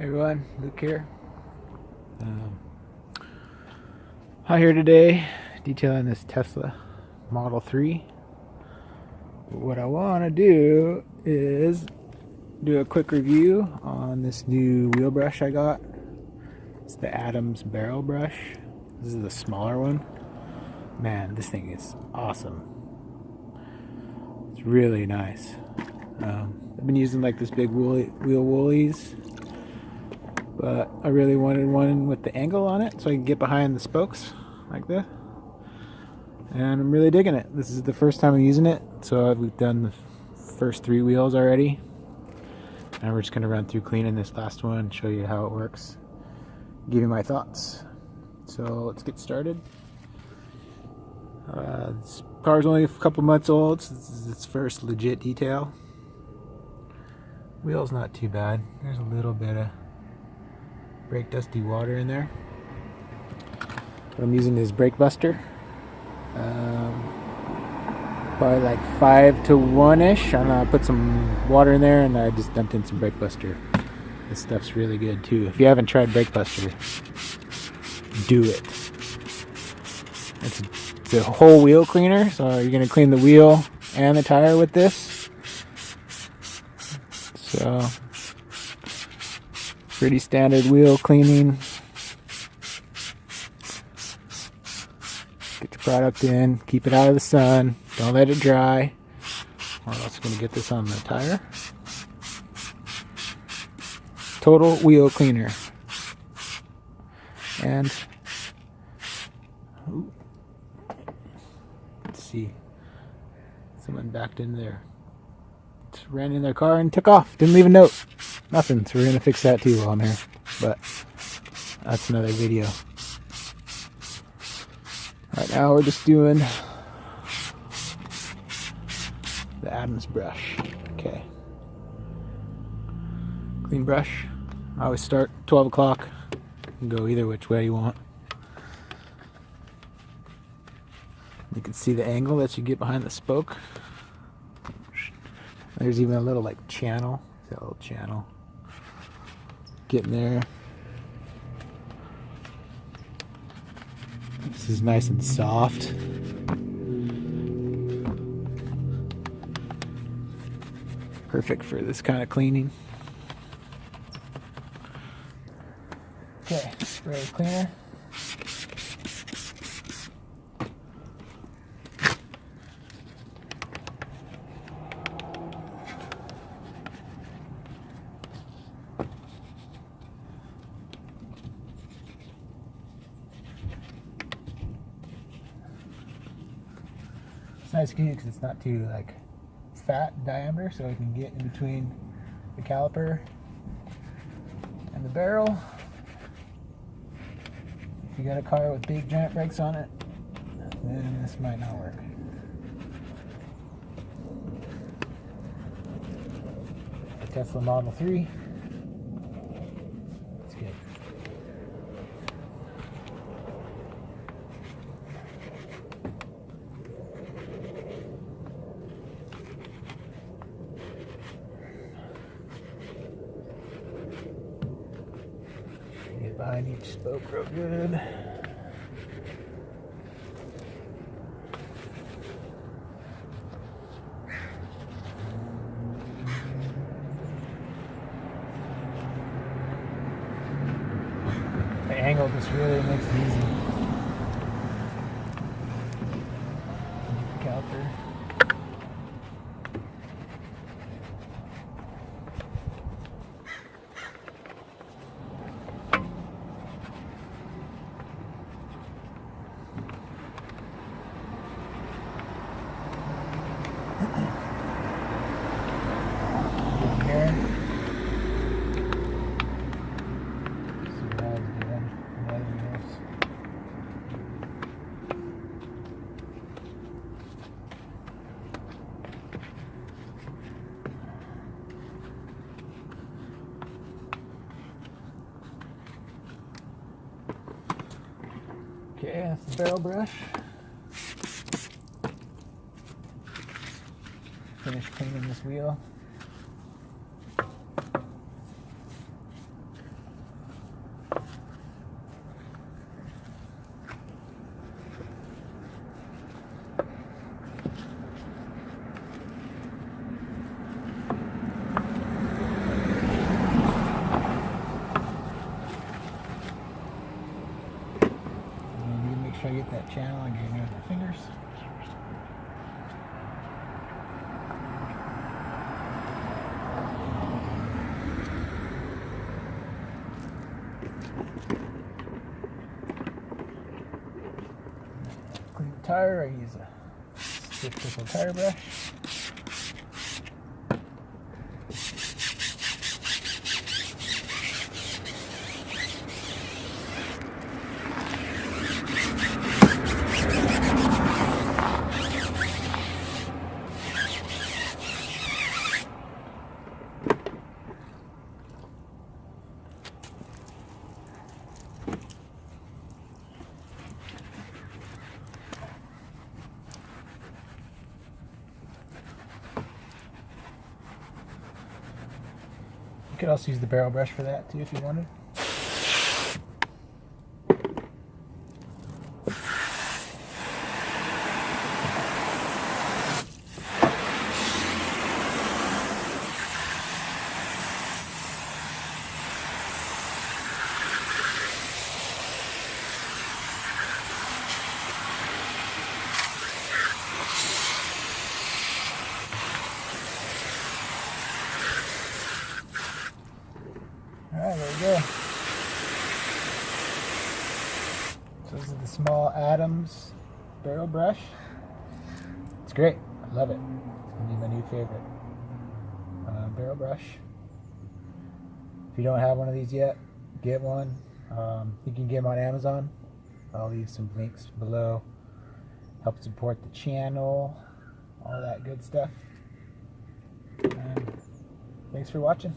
Hey everyone, Luke here. Out here today detailing this Tesla Model 3. What I want to do is do a quick review on this new wheel brush I got. It's the Adams barrel brush. This is the smaller one. Man, this thing is awesome. It's really nice. I've been using like this big wheel woolies, but I really wanted one with the angle on it so I can get behind the spokes like this. And I'm really digging it. This is the first time I'm using it, so we've done the first 3 wheels already. And we're just going to run through cleaning this last one, show you how it works, give you my thoughts. So let's get started. This car's only a couple months old, so this is its first legit detail. Wheel's not too bad. There's a little bit of brake dusty water in there. What I'm using is Brake Buster. Probably like 5 to 1-ish. I don't know, I put some water in there and I just dumped in some Brake Buster. This stuff's really good too. If you haven't tried Brake Buster, do it. It's a whole wheel cleaner, so you're going to clean the wheel and the tire with this. So, pretty standard wheel cleaning. Get your product in, keep it out of the sun, don't let it dry, or else you're going to get this on the tire. Total wheel cleaner. And let's see, someone backed in there, ran in their car and took off, didn't leave a note, nothing. So we're going to fix that too while I'm here, but that's another video. Right now we're just doing the Adams brush. Okay. Clean brush. I always start 12 o'clock. You can go either which way you want. You can see the angle that you get behind the spoke. There's even a little like channel. See that little channel? Getting there. This is nice and soft. Perfect for this kind of cleaning. Okay, spray cleaner. It's nice because it's not too like fat in diameter, so it can get in between the caliper and the barrel. If you got a car with big giant brakes on it, then this might not work. The Tesla Model 3. It's good. Get behind each spoke real good. The angle just really makes it easy. Get the caliper. Okay, that's the barrel brush. Finish cleaning this wheel. gotta get that channel and get near the fingers. Clean the tire, I use a stiff bristle tire brush. You could also use the barrel brush for that too if you wanted. Alright, there we go. So this is the small Adams barrel brush. It's great. I love it. It's going to be my new favorite barrel brush. If you don't have one of these yet, get one. You can get them on Amazon. I'll leave some links below. Help support the channel, all that good stuff. And thanks for watching.